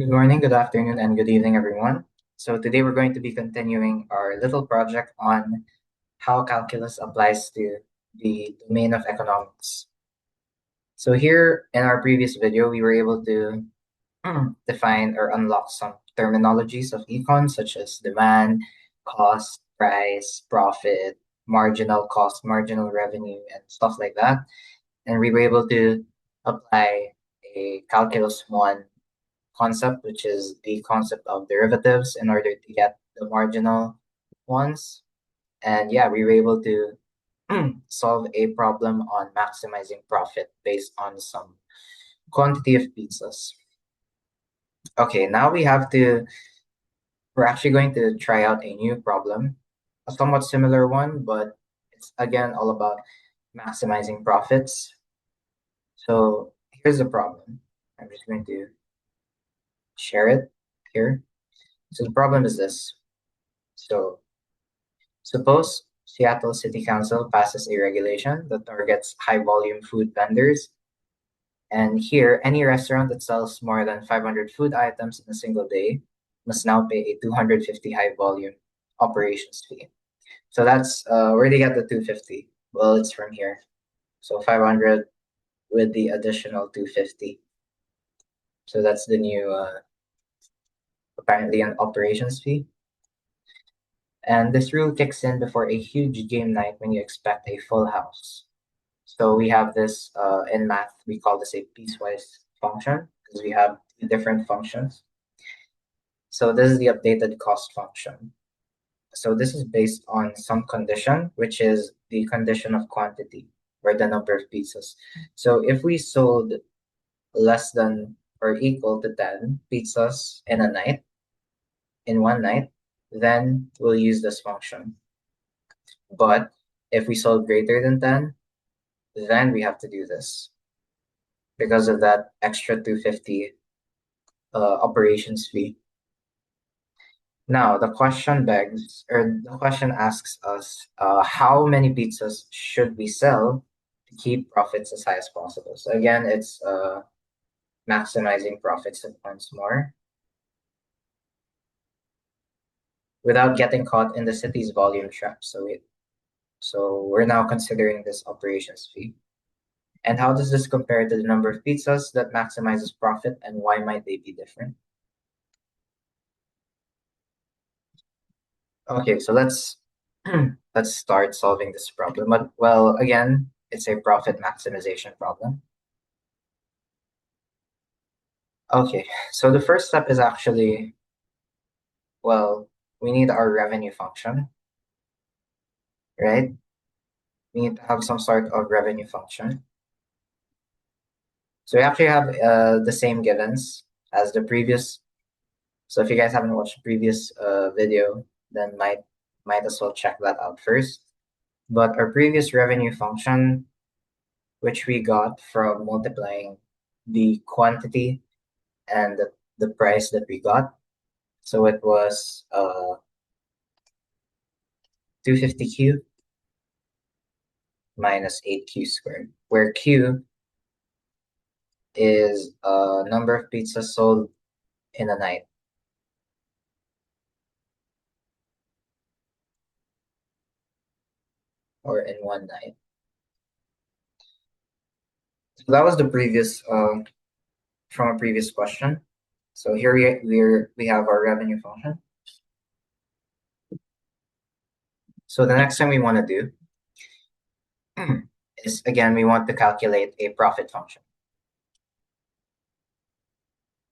Good morning, good afternoon, and good evening, everyone. So today we're going to be continuing our little project on how calculus applies to the domain of economics. So here in our previous video, we were able to define or unlock some terminologies of econ, such as demand, cost, price, profit, marginal cost, marginal revenue, and stuff like that. And we were able to apply a calculus 1 concept, which is the concept of derivatives in order to get the marginal ones. And yeah, we were able to solve a problem on maximizing profit based on some quantity of pizzas. Okay, now we're actually going to try out a new problem, a somewhat similar one, but it's again all about maximizing profits. So here's the problem. I'm just going to share it here. So the problem is this. So suppose Seattle City Council passes a regulation that targets high-volume food vendors, and here, any restaurant that sells more than 500 food items in a single day must now pay a 250 high-volume operations fee. So that's where they get the 250. Well, it's from here. So 500 with the additional 250. So that's the new, apparently an operations fee. And this rule kicks in before a huge game night when you expect a full house. So we have this in math, we call this a piecewise function because we have two different functions. So this is the updated cost function. So this is based on some condition, which is the condition of quantity or the number of pizzas. So if we sold less than or equal to 10 pizzas in one night, then we'll use this function. But if we sold greater than 10, then we have to do this because of that extra 250 operations fee. Now, the question asks us, how many pizzas should we sell to keep profits as high as possible? So again, it's maximizing profits once more without getting caught in the city's volume trap. So we're now considering this operations fee. And how does this compare to the number of pizzas that maximizes profit, and why might they be different? Okay, so let's start solving this problem. But well, again, it's a profit maximization problem. Okay, so the first step is actually, well, we need our revenue function, right? We need to have some sort of revenue function. So we actually have the same givens as the previous. So if you guys haven't watched the previous video, then might as well check that out first. But our previous revenue function, which we got from multiplying the quantity and the price that we got. So it was 250q minus 8q squared, where q is number of pizzas sold in a night. Or in one night. So that was the previous from a previous question. So here we have our revenue function. So the next thing we want to do is, again, we want to calculate a profit function.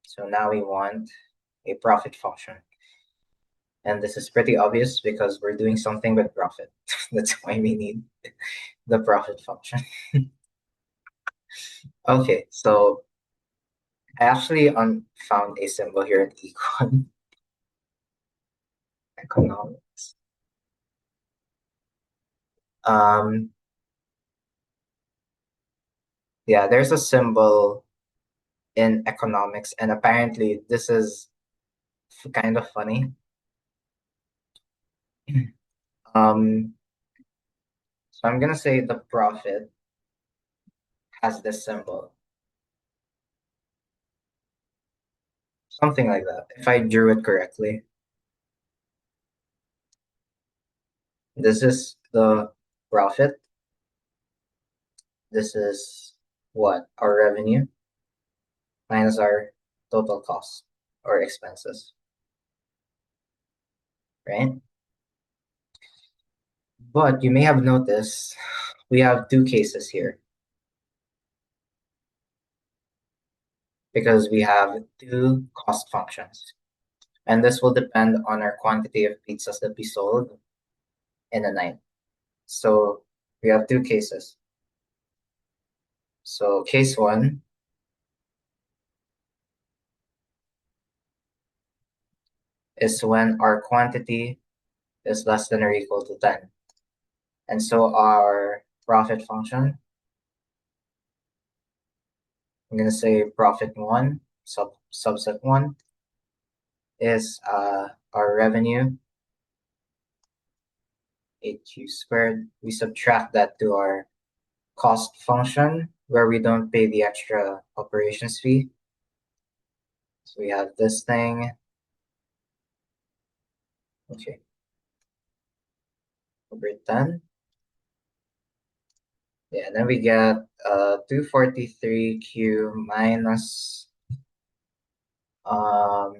So now we want a profit function. And this is pretty obvious because we're doing something with profit. That's why we need the profit function. Okay, so I actually found a symbol here in Econ. Economics. Yeah, there's a symbol in economics, and apparently this is kind of funny. So I'm gonna say the profit has this symbol. Something like that, if I drew it correctly. This is the profit. This is what? Our revenue minus our total cost or expenses, right? But you may have noticed we have two cases here because we have two cost functions. And this will depend on our quantity of pizzas that we sold in a night. So we have two cases. So case one is when our quantity is less than or equal to 10. And so our profit function, I'm going to say profit one, subset one, is our revenue, 8q squared. We subtract that to our cost function where we don't pay the extra operations fee. So we have this thing. Okay. Over 10. Yeah, then we get 243q minus what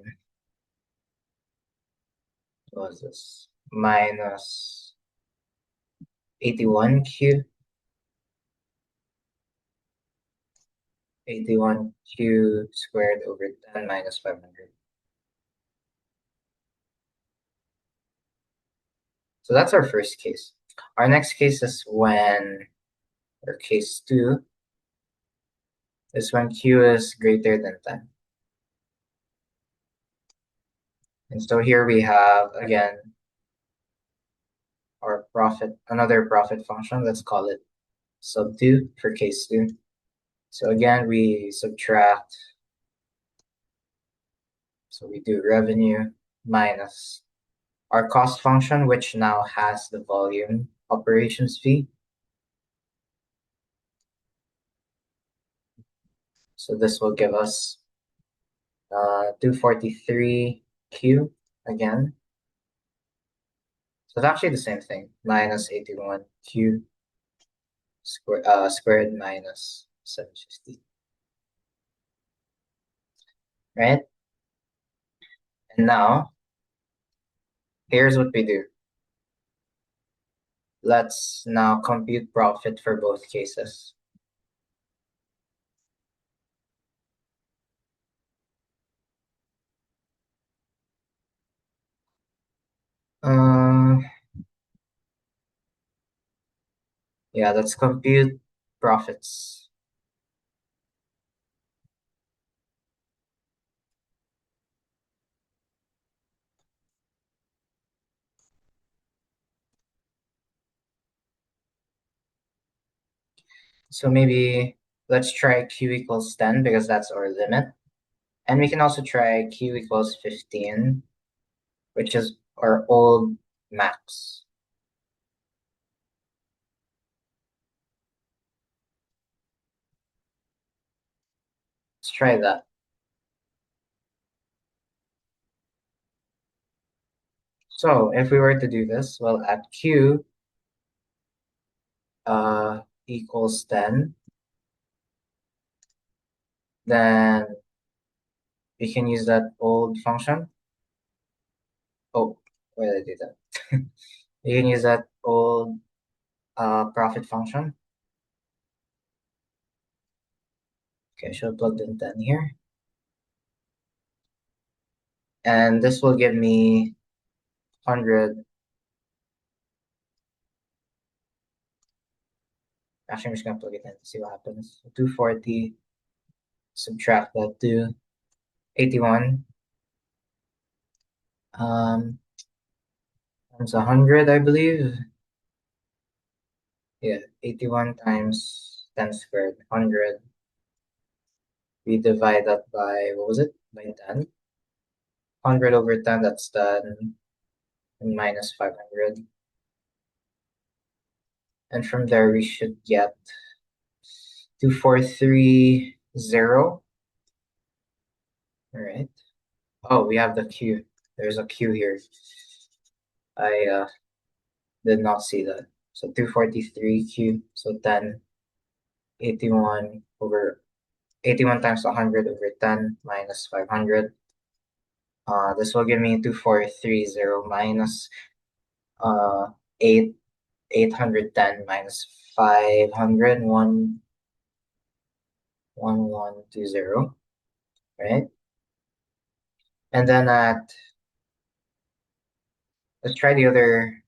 was this? Minus 81q. 81q squared over 10 minus 500. So that's our first case. Our next case is when, or case two, is when q is greater than 10. And so here we have, again, our profit, another profit function. Let's call it sub 2 for case 2. So again, we subtract. So we do revenue minus our cost function, which now has the volume operations fee. So this will give us 243q again. So it's actually the same thing, minus 81q squared minus 750. Right? And now, here's what we do. Let's now compute profit for both cases. Yeah, let's compute profits. So maybe let's try q equals 10 because that's our limit. And we can also try q equals 15, which is our old max. Let's try that. So if we were to do this, well, at q equals 10, then we can use that old function. Oh, why did I do that? You can use that old profit function. Okay, I should have plugged in 10 here. And this will give me 100. Actually, I'm just going to plug it in to see what happens. 240, subtract that to 81. Times 100, I believe. Yeah, 81 times 10 squared, 100. We divide that by, what was it? By 10. 100 over 10, that's 10, and minus 500. And from there, we should get 2430. All right. Oh, we have the Q. There's a Q here. I did not see that. So 243 Q. So 10, 81 over 81 times 100 over 10 minus 500. This will give me 2430 minus uh 8 810 minus 500 1120, right? And then let's try the other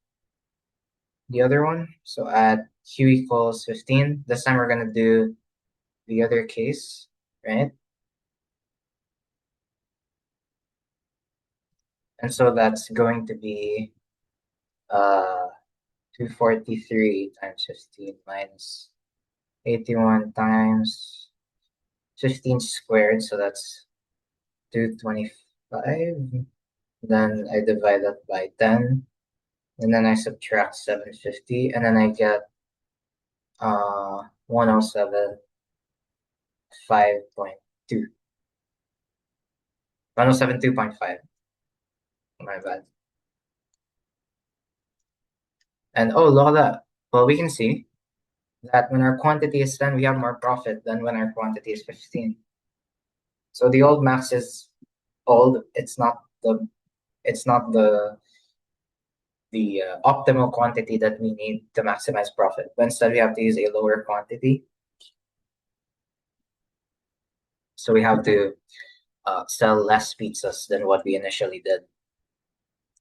one. So at q equals 15, this time we're gonna do the other case, right? And so that's going to be uh 243 times 15 minus 81 times 15 squared, so that's 225. Then I divide that by 10, and then I subtract 750, and then I get 107 5.2. 107 2.5. My bad. And oh, look at that. Well, we can see that when our quantity is 10, we have more profit than when our quantity is 15. So the old max is old. It's not the optimal quantity that we need to maximize profit. But instead, we have to use a lower quantity. So we have to sell less pizzas than what we initially did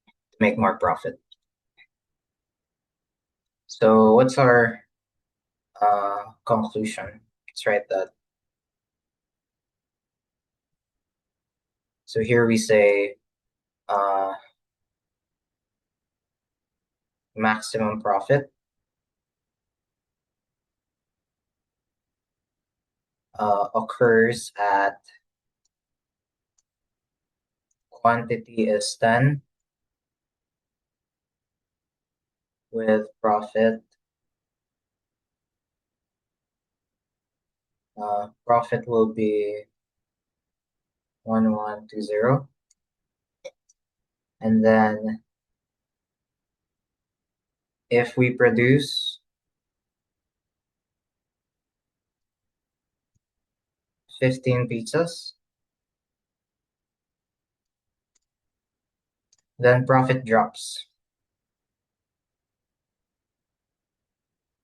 to make more profit. So what's our conclusion? Let's write that. So here we say maximum profit occurs at quantity is 10 with profit. Profit will be 1120. And then if we produce 15 pizzas, then profit drops.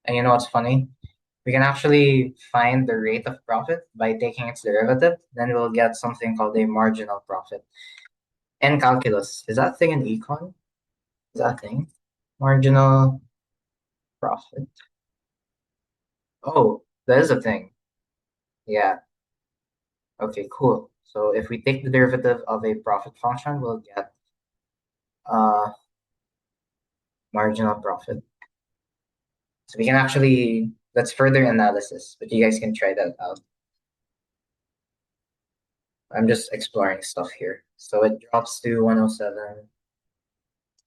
And you know what's funny? We can actually find the rate of profit by taking its derivative. Then we'll get something called a marginal profit. And calculus. Is that thing in econ? Is that thing? Marginal profit. Oh, that is a thing. Yeah. Okay, cool. So if we take the derivative of a profit function, we'll get uh marginal profit. So we can actually, that's further analysis, but you guys can try that out. I'm just exploring stuff here. So it drops to 107,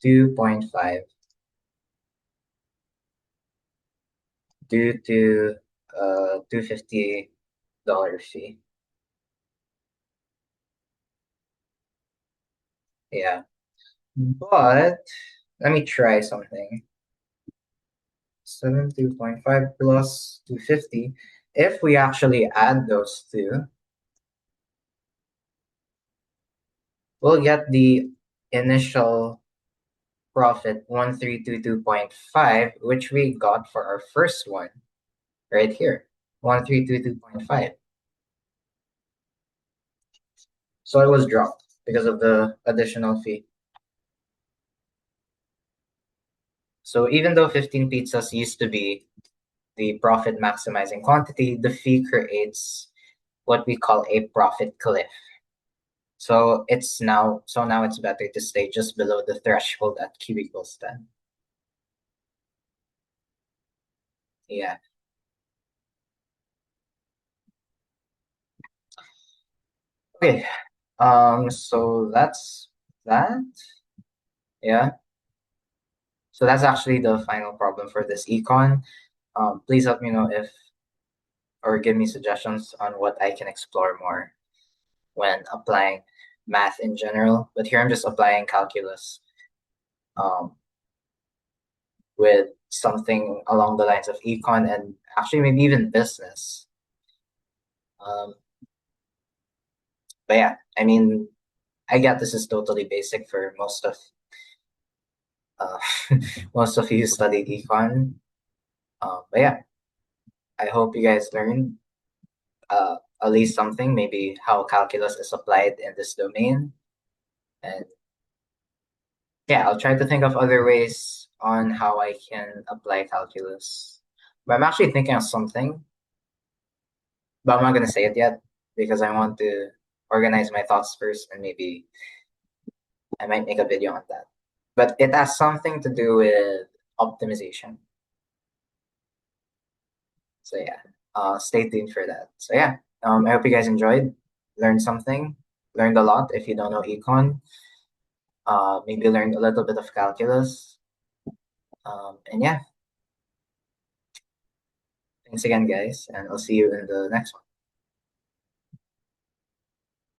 2.5 due to $250 fee. Yeah. But let me try something. 72.5 plus 250. If we actually add those two, we'll get the initial profit 1322.5, which we got for our first one right here, 1322.5. So it was dropped because of the additional fee. So even though 15 pizzas used to be the profit maximizing quantity, the fee creates what we call a profit cliff. So now it's better to stay just below the threshold at Q equals 10. Yeah. Okay. So that's that. Yeah. So that's actually the final problem for this econ. Please let me know if or give me suggestions on what I can explore more when applying math in general, but here I'm just applying calculus um, with something along the lines of econ and actually maybe even business. Um, but yeah, I mean, I get this is totally basic for most of uh, most of you who studied econ. But yeah, I hope you guys learned at least something, maybe how calculus is applied in this domain. And yeah, I'll try to think of other ways on how I can apply calculus. But I'm actually thinking of something, but I'm not gonna say it yet because I want to organize my thoughts first and maybe I might make a video on that. But it has something to do with optimization. So yeah, stay tuned for that. So yeah, I hope you guys enjoyed, learned something, learned a lot if you don't know econ. Maybe learned a little bit of calculus. And yeah, thanks again, guys, and I'll see you in the next one.